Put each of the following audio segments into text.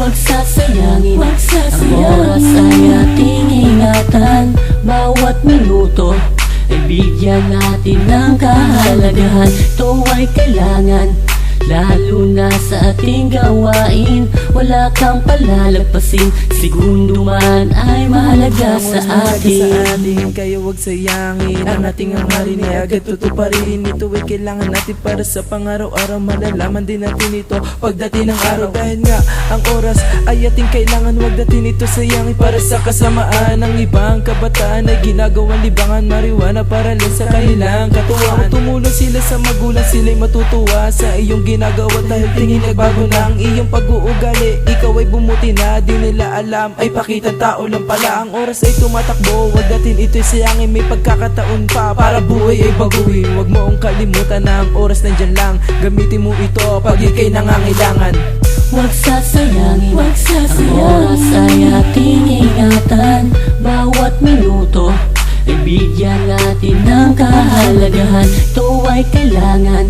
Huwag sasayangin ang oras ay ating ingatan. Bawat minuto ay bigyan natin ng kahalagahan. Ito ay kailangan, lalo na sa ating gawain. Wala kang palalagpasin, segundo man ay mahalaga sa atin. Kaya huwag sayangin ang ating hangarin ay agad tutuparin. Ito ay kailangan natin para sa pang-araw-araw. Malalaman din natin ito pagdating ng araw. Dahil nga ang oras ay ating kailangan, huwag natin ito sayangin para sa kasamaan. Ang ibang kabataan ay ginagawang libangan, marijuana para lang sa kanilang katuwaan. Tumulong sila sa magulang, sila'y matutuwa sa iyong ginagawa. Dahil tingin nagbago na ang iyong pag-uugali. Ikaw ay bumuti na, di nila alam, ay pakitang tao lang pala. Ang oras ay tumatakbo, wag natin ito'y sayangin. May pagkakataon pa para buhay ay baguhin. Huwag mo ang kalimutan na ang oras nandyan lang. Gamitin mo ito pag ika'y nangangailangan. Huwag sasayangin ang oras ay ating ingatan. Bawat minuto ay bigyan natin ng kahalagahan. Ito ay kailangan,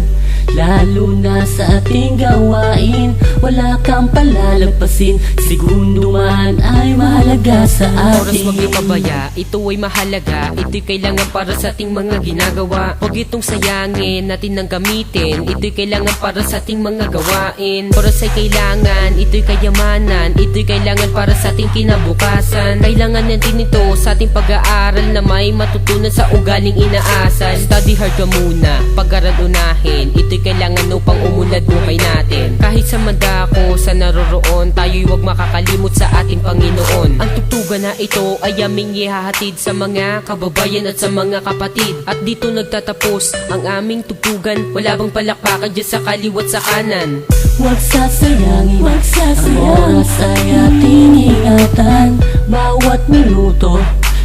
lalo na sa ating gawain. Wala kang palalagpasin, segundo man ay mahalaga sa Oras atin. wag ipabaya, ito ay mahalaga. Ito'y kailangan para sa ating mga ginagawa. Huwag itong sayangin, natin nang gamitin. Ito'y kailangan para sa ating mga gawain. Oras ay kailangan, ito'y kayamanan. Ito'y kailangan para sa ating kinabukasan. Kailangan natin ito sa ating pag-aaral na may matutunan sa ugaling inaasan. Study hard ka muna, pag-aral unahin. Ito'y kailangan upang umunlad buhay natin. Kahit sa mandako, sa naroroon, tayo'y huwag makakalimot sa ating Panginoon. Ang tugtugan na ito ay aming ihahatid sa mga kababayan at sa mga kapatid. At dito nagtatapos ang aming tugtugan. Wala bang palakpakan dyan sa kaliwat sa kanan? Huwag sasayangin ang oras ay ating ingatan. Bawat minuto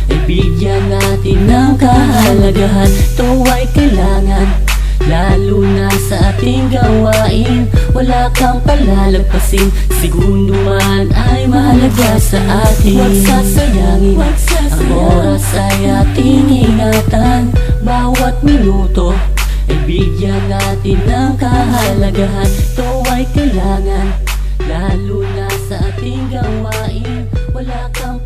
ay bigyan natin ng kahalagahan. Ito ay kailangan, lalo na sa ating gawain. Wala kang palalagpasin, segundo man ay mahalaga sa atin. Huwag sasayangin ang oras ay ating ingatan. Bawat minuto ay bigyan natin ng kahalagahan. Ito ay kailangan, lalo na sa ating gawain. Wala kang